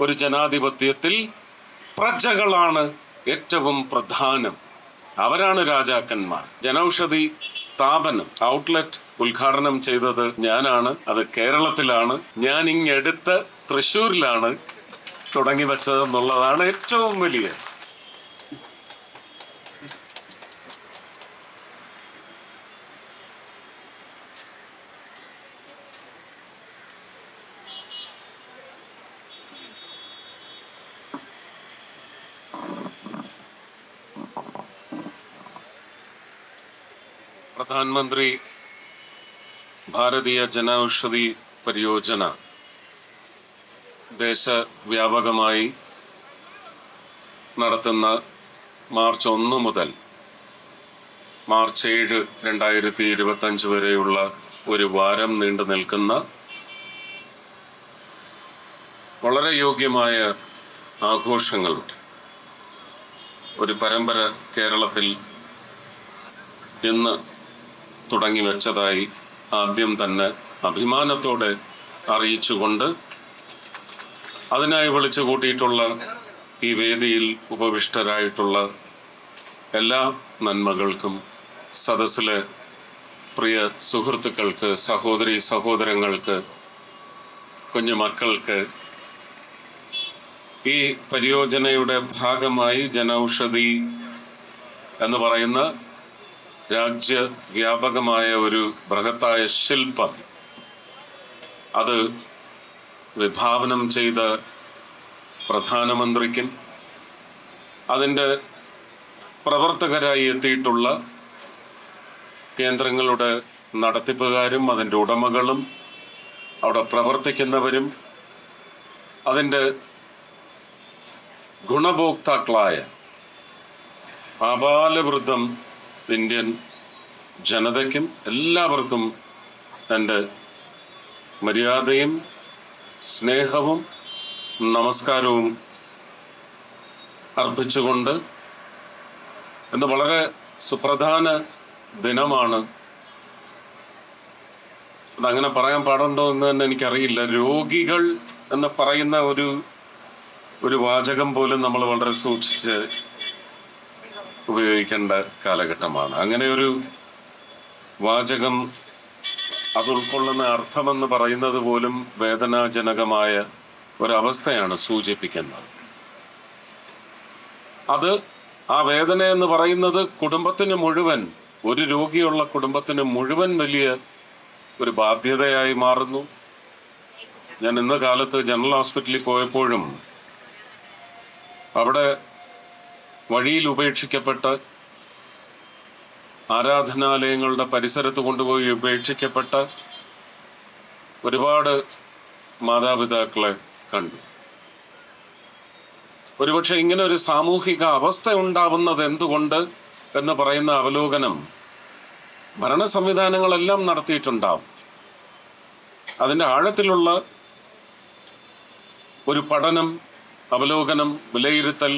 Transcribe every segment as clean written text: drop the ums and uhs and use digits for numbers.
ഒരു ജനാധിപത്യത്തിൽ പ്രജകളാണ് ഏറ്റവും പ്രധാനം. അവരാണ് രാജാക്കന്മാർ. ജനൌഷധി സ്ഥാപനം ഔട്ട്ലെറ്റ് ഉദ്ഘാടനം ചെയ്തത് ഞാനാണ്. അത് കേരളത്തിലാണ്. ഞാൻ ഇങ്ങെടുത്ത് തൃശ്ശൂരിലാണ് തുടങ്ങി വെച്ചതെന്നുള്ളതാണ് ഏറ്റവും വലിയ. പ്രധാനമന്ത്രി ഭാരതീയ ജനൌഷധി പരിയോജന ദേശവ്യാപകമായി നടത്തുന്ന മാർച്ച് 1 മുതൽ മാർച്ച് 7, 2025 വരെയുള്ള ഒരു വാരം നീണ്ടു നിൽക്കുന്ന വളരെ യോഗ്യമായ ആഘോഷങ്ങളുടെ ഒരു പരമ്പര കേരളത്തിൽ ഇന്ന് തുടങ്ങി വെച്ചതായി ആദ്യം തന്നെ അഭിമാനത്തോടെ അറിയിച്ചുകൊണ്ട് അതിനായി വിളിച്ചു കൂട്ടിയിട്ടുള്ള ഈ വേദിയിൽ ഉപവിഷ്ടരായിട്ടുള്ള എല്ലാ നന്മകൾക്കും, സദസ്സിലെ പ്രിയ സുഹൃത്തുക്കൾക്ക്, സഹോദരി സഹോദരങ്ങൾക്ക്, കുഞ്ഞുമക്കൾക്ക്, ഈ പരിയോജനയുടെ ഭാഗമായി ജനൌഷധി എന്ന് പറയുന്ന രാജ്യവ്യാപകമായ ഒരു ബൃഹത്തായ ശില്പം അത് വിഭാവനം ചെയ്ത പ്രധാനമന്ത്രിക്കും അതിൻ്റെ പ്രവർത്തകരായി എത്തിയിട്ടുള്ള കേന്ദ്രങ്ങളുടെ നടത്തിപ്പുകാരും അതിൻ്റെ ഉടമകളും അവിടെ പ്രവർത്തിക്കുന്നവരും അതിൻ്റെ ഗുണഭോക്താക്കളായ ആബാലവൃദ്ധം ഇന്ത്യൻ ജനതയ്ക്കും എല്ലാവർക്കും എൻ്റെ മര്യാദയും സ്നേഹവും നമസ്കാരവും അർപ്പിച്ചുകൊണ്ട് ഇന്ന് വളരെ സുപ്രധാന ദിനമാണ്. അതങ്ങനെ പറയാൻ പാടുണ്ടോ എന്ന് തന്നെ എനിക്കറിയില്ല. രോഗികൾ എന്ന് പറയുന്ന ഒരു വാചകം പോലും നമ്മൾ വളരെ സൂക്ഷിച്ച് ഉപയോഗിക്കേണ്ട കാലഘട്ടമാണ്. അങ്ങനെ ഒരു വാചകം അത് ഉൾക്കൊള്ളുന്ന അർത്ഥമെന്ന് പറയുന്നത് പോലും വേദനാജനകമായ ഒരവസ്ഥയാണ് സൂചിപ്പിക്കുന്നത്. ആ വേദന എന്ന് പറയുന്നത് കുടുംബത്തിന് മുഴുവൻ, ഒരു രോഗിയുള്ള കുടുംബത്തിന് മുഴുവൻ വലിയ ഒരു ബാധ്യതയായി മാറുന്നു. ഞാൻ ഇന്ന് കാലത്ത് ജനറൽ ഹോസ്പിറ്റലിൽ പോയപ്പോഴും അവിടെ വഴിയിൽ ഉപേക്ഷിക്കപ്പെട്ട ആരാധനാലയങ്ങളുടെ പരിസരത്ത് കൊണ്ടുപോയി ഉപേക്ഷിക്കപ്പെട്ട ഒരുപാട് മാതാപിതാക്കളെ കണ്ടു. ഒരുപക്ഷെ ഇങ്ങനെ ഒരു സാമൂഹിക അവസ്ഥ ഉണ്ടാവുന്നത് എന്തുകൊണ്ട് എന്ന് പറയുന്ന അവലോകനം ഭരണ സംവിധാനങ്ങളെല്ലാം നടത്തിയിട്ടുണ്ടാവും. അതിൻ്റെ ആഴത്തിലുള്ള ഒരു പഠനം, അവലോകനം, വിലയിരുത്തൽ,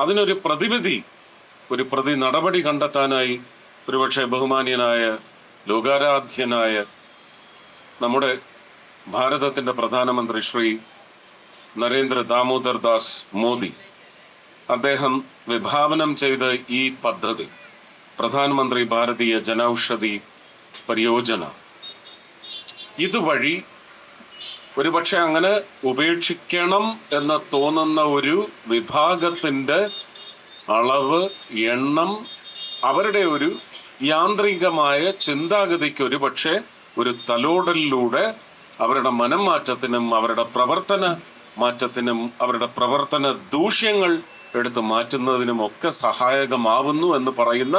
അതിനൊരു പ്രതി നടപടി കണ്ടെത്താനായി ഒരുപക്ഷെ ബഹുമാന്യനായ ലോകാരാധ്യനായ നമ്മുടെ ഭാരതത്തിൻ്റെ പ്രധാനമന്ത്രി ശ്രീ നരേന്ദ്ര ദാമോദർ ദാസ് മോദി അദ്ദേഹം വിഭാവനം ചെയ്ത ഈ പദ്ധതി പ്രധാനമന്ത്രി ഭാരതീയ ജനൌഷധി പരിയോജന ഇതുവഴി ഒരുപക്ഷെ അങ്ങനെ ഉപേക്ഷിക്കണം എന്ന് തോന്നുന്ന ഒരു വിഭാഗത്തിൻ്റെ അളവ്, എണ്ണം, അവരുടെ ഒരു യാന്ത്രികമായ ചിന്താഗതിക്ക് ഒരുപക്ഷെ ഒരു തലോടലിലൂടെ അവരുടെ മനം മാറ്റത്തിനും അവരുടെ പ്രവർത്തന മാറ്റത്തിനും അവരുടെ പ്രവർത്തന ദൂഷ്യങ്ങൾ എടുത്തു മാറ്റുന്നതിനും ഒക്കെ സഹായകമാവുന്നു എന്ന് പറയുന്ന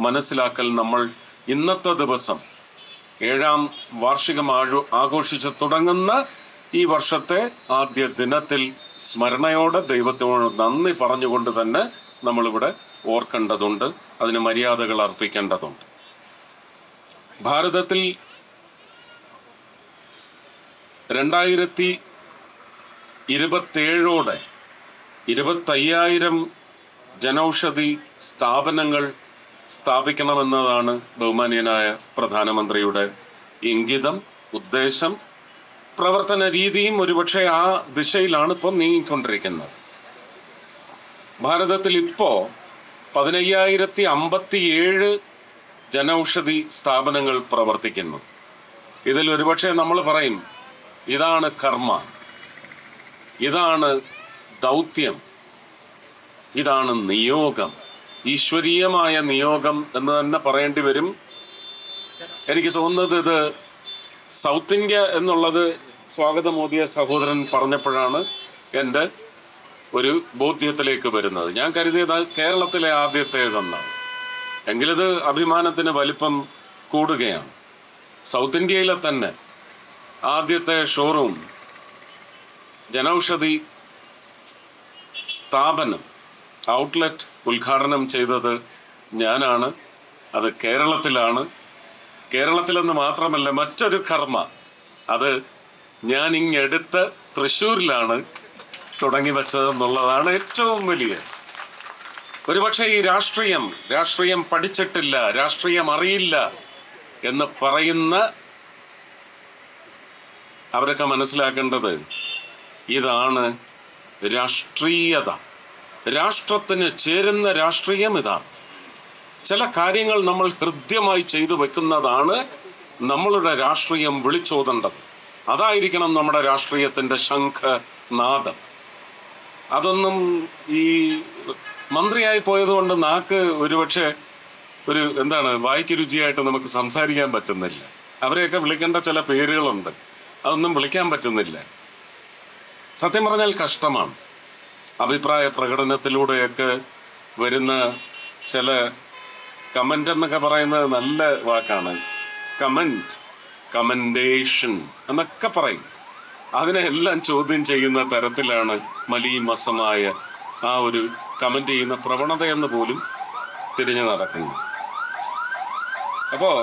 മനസ്സിലാക്കൽ നമ്മൾ ഇന്നത്തെ ദിവസം 7ാം വാർഷികം ആഘോഷിച്ച് തുടങ്ങുന്ന ഈ വർഷത്തെ ആദ്യ ദിനത്തിൽ സ്മരണയോടെ ദൈവത്തോട് നന്ദി പറഞ്ഞുകൊണ്ട് തന്നെ നമ്മളിവിടെ ഓർക്കേണ്ടതുണ്ട്, അതിന് മര്യാദകൾ അർപ്പിക്കേണ്ടതുണ്ട്. ഭാരതത്തിൽ 2027 25,000 ജനൌഷധി സ്ഥാപനങ്ങൾ സ്ഥാപിക്കണമെന്നതാണ് ബഹുമാന്യനായ പ്രധാനമന്ത്രിയുടെ ഇംഗിതം, ഉദ്ദേശം. പ്രവർത്തന രീതിയും ഒരുപക്ഷെ ആ ദിശയിലാണ് ഇപ്പോൾ നീങ്ങിക്കൊണ്ടിരിക്കുന്നത്. ഭാരതത്തിൽ ഇപ്പോൾ 15,057 ജനൌഷധി സ്ഥാപനങ്ങൾ പ്രവർത്തിക്കുന്നു. ഇതിൽ ഒരുപക്ഷെ നമ്മൾ പറയും, ഇതാണ് കർമ്മ, ഇതാണ് ദൗത്യം, ഇതാണ് നിയോഗം, ഈശ്വരീയമായ നിയോഗം എന്ന് തന്നെ പറയേണ്ടി വരും. എനിക്ക് തോന്നുന്നത് ഇത് സൗത്ത് ഇന്ത്യ എന്നുള്ളത് സ്വാഗതമോദിയ സഹോദരൻ പറഞ്ഞപ്പോഴാണ് എൻ്റെ ഒരു ബോധ്യത്തിലേക്ക് വരുന്നത്. ഞാൻ കരുതിയത് കേരളത്തിലെ ആദ്യത്തേതെന്നാണ്. എങ്കിലിത് അഭിമാനത്തിന് വലിപ്പം കൂടുകയാണ്. സൗത്ത് ഇന്ത്യയിലെ തന്നെ ആദ്യത്തെ ഷോറൂം ജനൌഷധി സ്ഥാപനം ഔട്ട്ലെറ്റ് ഉദ്ഘാടനം ചെയ്തത് ഞാനാണ്. അത് കേരളത്തിലാണ്. കേരളത്തിലെന്ന് മാത്രമല്ല, മറ്റൊരു കർമ്മ അത് ഞാൻ ഇങ്ങെടുത്ത് തൃശ്ശൂരിലാണ് തുടങ്ങി വെച്ചതെന്നുള്ളതാണ് ഏറ്റവും വലിയ. ഒരുപക്ഷെ ഈ രാഷ്ട്രീയം പഠിച്ചിട്ടില്ല, രാഷ്ട്രീയം അറിയില്ല എന്ന് പറയുന്ന അവരൊക്കെ മനസ്സിലാക്കേണ്ടത് ഇതാണ് രാഷ്ട്രീയത. രാഷ്ട്രത്തിന് ചേരുന്ന രാഷ്ട്രീയം ഇതാണ്. ചില കാര്യങ്ങൾ നമ്മൾ ഹൃദ്യമായി ചെയ്തു വെക്കുന്നതാണ് നമ്മളുടെ രാഷ്ട്രീയം വിളിച്ചോതേണ്ടത്. അതായിരിക്കണം നമ്മുടെ രാഷ്ട്രീയത്തിൻ്റെ ശംഖനാദം. അതൊന്നും ഈ മന്ത്രിയായി പോയതുകൊണ്ട് നാക്ക് ഒരുപക്ഷെ വായ്ക്ക് രുചിയായിട്ട് നമുക്ക് സംസാരിക്കാൻ പറ്റുന്നില്ല. അവരെയൊക്കെ വിളിക്കേണ്ട ചില പേരുകളുണ്ട്, അതൊന്നും വിളിക്കാൻ പറ്റുന്നില്ല. സത്യം പറഞ്ഞാൽ കഷ്ടമാണ്. അഭിപ്രായ പ്രകടനത്തിലൂടെയൊക്കെ വരുന്ന ചില കമൻ്റ് എന്നൊക്കെ പറയുന്നത് നല്ല വാക്കാണ്. കമൻഡേഷൻ എന്നൊക്കെ പറയും. അതിനെല്ലാം ചോദ്യം ചെയ്യുന്ന തരത്തിലാണ് മലീമസമായ ആ ഒരു കമൻ്റ് ചെയ്യുന്ന പ്രവണതയെന്ന് പോലും തിരിഞ്ഞു നടക്കുന്നു. അപ്പോൾ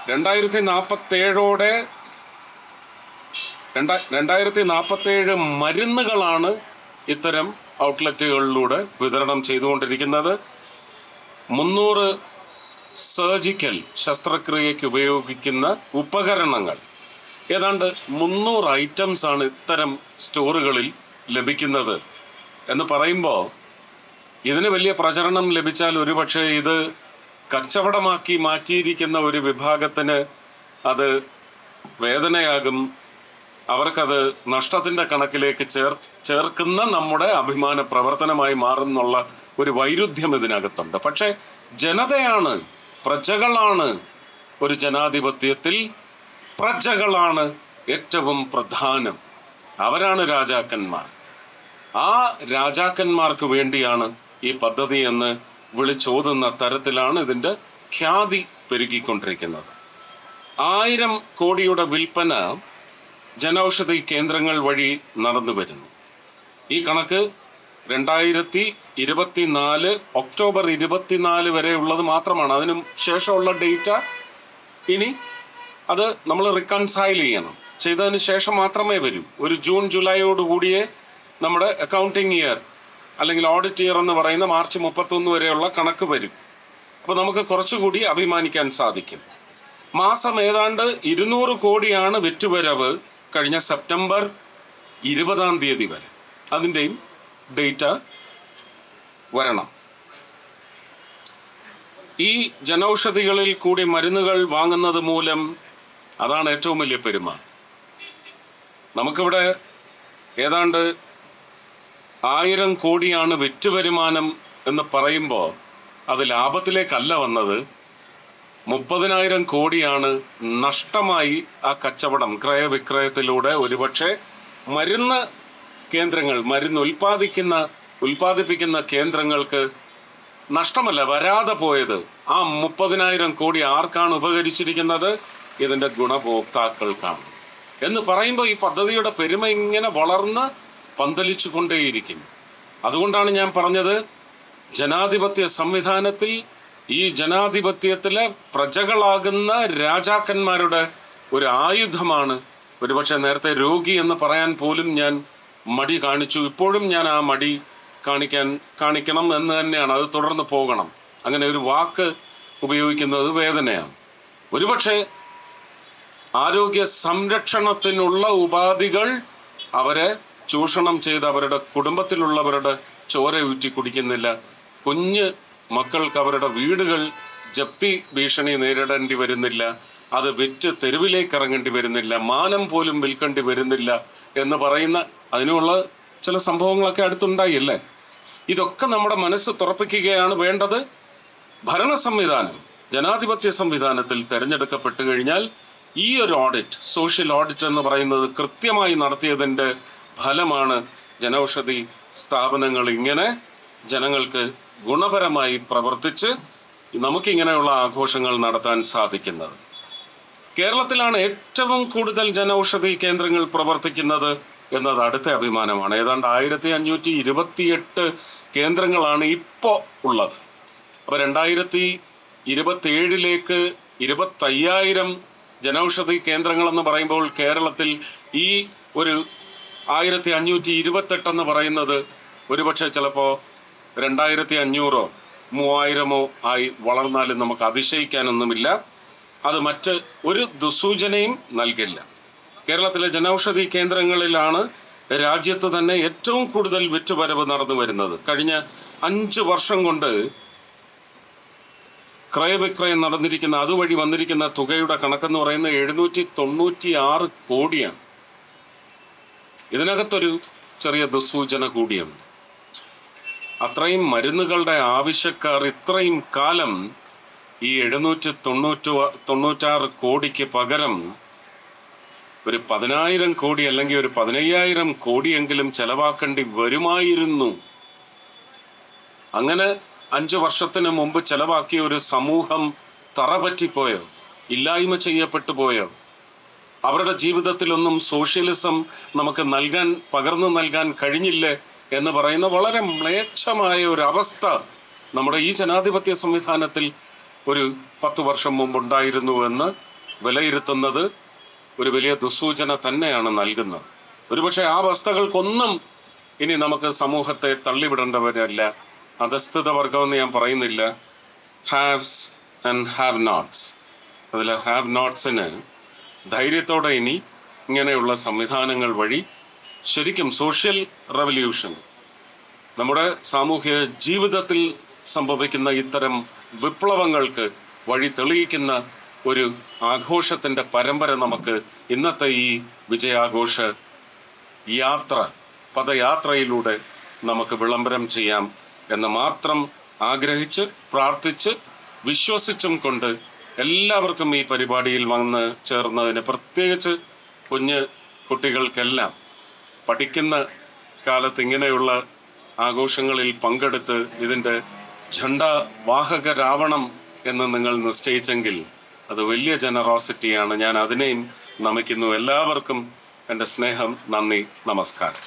2047 മരുന്നുകളാണ് ഇത്തരം ഔട്ട്ലെറ്റുകളിലൂടെ വിതരണം ചെയ്തുകൊണ്ടിരിക്കുന്നത്. 300 സർജിക്കൽ ശസ്ത്രക്രിയയ്ക്ക് ഉപയോഗിക്കുന്ന ഉപകരണങ്ങൾ, ഏതാണ്ട് 300 ഐറ്റംസ് ആണ് ഇത്തരം സ്റ്റോറുകളിൽ ലഭിക്കുന്നത് എന്ന് പറയുമ്പോൾ, ഇതിന് വലിയ പ്രചരണം ലഭിച്ചാൽ ഒരുപക്ഷെ ഇത് കച്ചവടമാക്കി മാറ്റിയിരിക്കുന്ന ഒരു വിഭാഗത്തിന് അത് വേദനയാകും. അവർക്കത് നഷ്ടത്തിൻ്റെ കണക്കിലേക്ക് ചേർക്കുന്ന നമ്മുടെ അഭിമാന പ്രവർത്തനമായി മാറുന്നുള്ള ഒരു വൈരുദ്ധ്യം ഇതിനകത്തുണ്ട്. പക്ഷെ ജനതയാണ്, പ്രജകളാണ് ഒരു ജനാധിപത്യത്തിൽ. പ്രജകളാണ് ഏറ്റവും പ്രധാനം. അവരാണ് രാജാക്കന്മാർ. ആ രാജാക്കന്മാർക്ക് വേണ്ടിയാണ് ഈ പദ്ധതി എന്ന് വിളിച്ചോതുന്ന തരത്തിലാണ് ഇതിൻ്റെ ഖ്യാതി പെരുകിക്കൊണ്ടിരിക്കുന്നത്. 1000 കോടിയുടെ വിൽപ്പന ജനൌഷധി കേന്ദ്രങ്ങൾ വഴി നടന്നു വരുന്നു. ഈ കണക്ക് 2024 ഒക്ടോബർ 24 വരെ ഉള്ളത് മാത്രമാണ്. അതിനു ശേഷമുള്ള ഡേറ്റ ഇനി അത് നമ്മൾ റിക്കൺസൈൽ ചെയ്യണം. ചെയ്തതിന് ശേഷം മാത്രമേ വരൂ. ഒരു ജൂൺ ജൂലൈയോടുകൂടിയേ നമ്മുടെ അക്കൗണ്ടിങ് ഇയർ അല്ലെങ്കിൽ ഓഡിറ്റ് ഇയർ എന്ന് പറയുന്ന മാർച്ച് 31 വരെയുള്ള കണക്ക് വരും. അപ്പോൾ നമുക്ക് കുറച്ചുകൂടി അഭിമാനിക്കാൻ സാധിക്കും. മാസം ഏതാണ്ട് 200 കോടിയാണ് വിറ്റുവരവ് കഴിഞ്ഞ സെപ്റ്റംബർ 20 വരെ. അതിൻ്റെയും ഡേറ്റ വരണം. ഈ ജനൌഷധികളിൽ കൂടി മരുന്നുകൾ വാങ്ങുന്നത് മൂലം അതാണ് ഏറ്റവും വലിയ പെരുമ. നമുക്കിവിടെ ഏതാണ്ട് 1000 കോടിയാണ് വിറ്റുവരുമാനം എന്ന് പറയുമ്പോൾ അത് ലാഭത്തിലേക്കല്ല വന്നത്. 30,000 കോടിയാണ് നഷ്ടമായി ആ കച്ചവടം ക്രയവിക്രയത്തിലൂടെ ഒരുപക്ഷെ മരുന്ന് കേന്ദ്രങ്ങൾ, മരുന്ന് ഉൽപ്പാദിപ്പിക്കുന്ന കേന്ദ്രങ്ങൾക്ക് നഷ്ടമല്ല വരാതെ പോയത്. ആ 30,000 കോടി ആർക്കാണ് ഉപകരിച്ചിരിക്കുന്നത്? ഇതിൻ്റെ ഗുണഭോക്താക്കൾക്കാണ് എന്ന് പറയുമ്പോൾ ഈ പദ്ധതിയുടെ പെരുമ ഇങ്ങനെ വളർന്ന് പന്തലിച്ചു കൊണ്ടേയിരിക്കും. അതുകൊണ്ടാണ് ഞാൻ പറഞ്ഞത്, ജനാധിപത്യ സംവിധാനത്തിൽ ഈ ജനാധിപത്യത്തിലെ പ്രജകളാകുന്ന രാജാക്കന്മാരുടെ ഒരു ആയുധമാണ്. ഒരുപക്ഷെ നേരത്തെ രോഗി എന്ന് പറയാൻ പോലും ഞാൻ മടി കാണിച്ചു. ഇപ്പോഴും ഞാൻ ആ മടി കാണിക്കണം എന്ന് തന്നെയാണ്. അത് തുടർന്ന് പോകണം. അങ്ങനെ ഒരു വാക്ക് ഉപയോഗിക്കുന്നത് വേദനയാണ്. ഒരുപക്ഷെ ആരോഗ്യ സംരക്ഷണത്തിനുള്ള ഉപാധികൾ അവരെ ചൂഷണം ചെയ്ത് അവരുടെ കുടുംബത്തിലുള്ളവരുടെ ചോര ഊറ്റി കുടിക്കുന്നില്ല. കുഞ്ഞ് മക്കൾക്ക് അവരുടെ വീടുകൾ ജപ്തി ഭീഷണി നേരിടേണ്ടി വരുന്നില്ല. അത് വിറ്റ് തെരുവിലേക്ക് ഇറങ്ങേണ്ടി വരുന്നില്ല. മാനം പോലും വിൽക്കേണ്ടി വരുന്നില്ല എന്ന് പറയുന്ന അതിനുള്ള ചില സംഭവങ്ങളൊക്കെ അടുത്തുണ്ടായില്ലേ? ഇതൊക്കെ നമ്മുടെ മനസ്സ് തുറപ്പിക്കുകയാണ് വേണ്ടത്. ഭരണ സംവിധാനം ജനാധിപത്യ സംവിധാനത്തിൽ തിരഞ്ഞെടുക്കപ്പെട്ടു കഴിഞ്ഞാൽ ഈ ഒരു ഓഡിറ്റ്, സോഷ്യൽ ഓഡിറ്റ് എന്ന് പറയുന്നത് കൃത്യമായി നടത്തിയതിൻ്റെ ഫലമാണ് ജനൌഷധി സ്ഥാപനങ്ങൾ ഇങ്ങനെ ജനങ്ങൾക്ക് ഗുണപരമായി പ്രവർത്തിച്ച് നമുക്കിങ്ങനെയുള്ള ആഘോഷങ്ങൾ നടത്താൻ സാധിക്കുന്നത്. കേരളത്തിലാണ് ഏറ്റവും കൂടുതൽ ജനൌഷധി കേന്ദ്രങ്ങൾ പ്രവർത്തിക്കുന്നത് എന്നത് അടുത്ത അഭിമാനമാണ്. ഏതാണ്ട് 1528 കേന്ദ്രങ്ങളാണ് ഇപ്പോൾ ഉള്ളത്. അപ്പോൾ 2027 25,000 ജനൌഷധി കേന്ദ്രങ്ങളെന്ന് പറയുമ്പോൾ കേരളത്തിൽ ഈ ഒരു 1528 എന്ന് പറയുന്നത് ഒരുപക്ഷെ ചിലപ്പോൾ 2500 3000 ആയി വളർന്നാലും നമുക്ക് അതിശയിക്കാനൊന്നുമില്ല. അത് മറ്റ് ഒരു ദുസൂചനയും നൽകില്ല. കേരളത്തിലെ ജനൌഷധി കേന്ദ്രങ്ങളിലാണ് രാജ്യത്ത് തന്നെ ഏറ്റവും കൂടുതൽ വിറ്റുവരവ് നടന്നു വരുന്നത്. കഴിഞ്ഞ 5 വർഷം കൊണ്ട് ക്രയവിക്രയം നടന്നിരിക്കുന്ന അതുവഴി വന്നിരിക്കുന്ന തുകയുടെ കണക്കെന്ന് പറയുന്നത് 796 കോടിയാണ്. ഇതിനകത്തൊരു ചെറിയ ദുസൂചന കൂടിയുണ്ട്. അത്രയും മരുന്നുകളുടെ ആവശ്യക്കാർ ഇത്രയും കാലം ഈ 796 കോടിക്ക് പകരം ഒരു 10,000 കോടി അല്ലെങ്കിൽ ഒരു 15,000 കോടിയെങ്കിലും ചെലവാക്കേണ്ടി വരുമായിരുന്നു. അങ്ങനെ 5 വർഷത്തിന് മുമ്പ് ചെലവാക്കിയ ഒരു സമൂഹം തറപറ്റിപ്പോയോ? ഇല്ലായ്മ ചെയ്യപ്പെട്ടു പോയോ? അവരുടെ ജീവിതത്തിലൊന്നും സോഷ്യലിസം നമുക്ക് പകർന്നു നൽകാൻ കഴിഞ്ഞില്ലേ എന്ന് പറയുന്ന വളരെ മ്ലേച്ഛമായ ഒരു അവസ്ഥ നമ്മുടെ ഈ ജനാധിപത്യ സംവിധാനത്തിൽ ഒരു 10 വർഷം മുമ്പുണ്ടായിരുന്നു എന്ന് വിലയിരുത്തുന്നത് ഒരു വലിയ ദുസൂചന തന്നെയാണ് നൽകുന്നത്. ഒരുപക്ഷെ ആ അവസ്ഥകൾക്കൊന്നും ഇനി നമുക്ക് സമൂഹത്തെ തള്ളിവിടേണ്ടവരല്ല. അധസ്ഥിത വർഗമെന്ന് ഞാൻ പറയുന്നില്ല. Haves and have notes. അതിൽ ഹാവ് നോട്ട്സിന് ധൈര്യത്തോടെ ഇനി ഇങ്ങനെയുള്ള സംവിധാനങ്ങൾ വഴി ശരിക്കും സോഷ്യൽ റവല്യൂഷൻ, നമ്മുടെ സാമൂഹ്യ ജീവിതത്തിൽ സംഭവിക്കുന്ന ഇത്തരം വിപ്ലവങ്ങൾക്ക് വഴി തെളിയിക്കുന്ന ഒരു ആഘോഷത്തിൻ്റെ പരമ്പര നമുക്ക് ഇന്നത്തെ ഈ വിജയാഘോഷ പദയാത്രയിലൂടെ നമുക്ക് വിളംബരം ചെയ്യാം എന്ന് മാത്രം ആഗ്രഹിച്ച് പ്രാർത്ഥിച്ച് വിശ്വസിച്ചും കൊണ്ട് എല്ലാവർക്കും ഈ പരിപാടിയിൽ വന്ന് ചേർന്നതിന്, പ്രത്യേകിച്ച് കുഞ്ഞ് കുട്ടികൾക്കെല്ലാം പഠിക്കുന്ന കാലത്ത് ഇങ്ങനെയുള്ള ആഘോഷങ്ങളിൽ പങ്കെടുത്ത് ഇതിൻ്റെ വാഹകരാവണം എന്ന് നിങ്ങൾ നിശ്ചയിച്ചെങ്കിൽ അത് വലിയ ജനറോസിറ്റിയാണ്. ഞാൻ അതിനെയും നമിക്കുന്നു. എല്ലാവർക്കും എൻ്റെ സ്നേഹം, നന്ദി, നമസ്കാരം.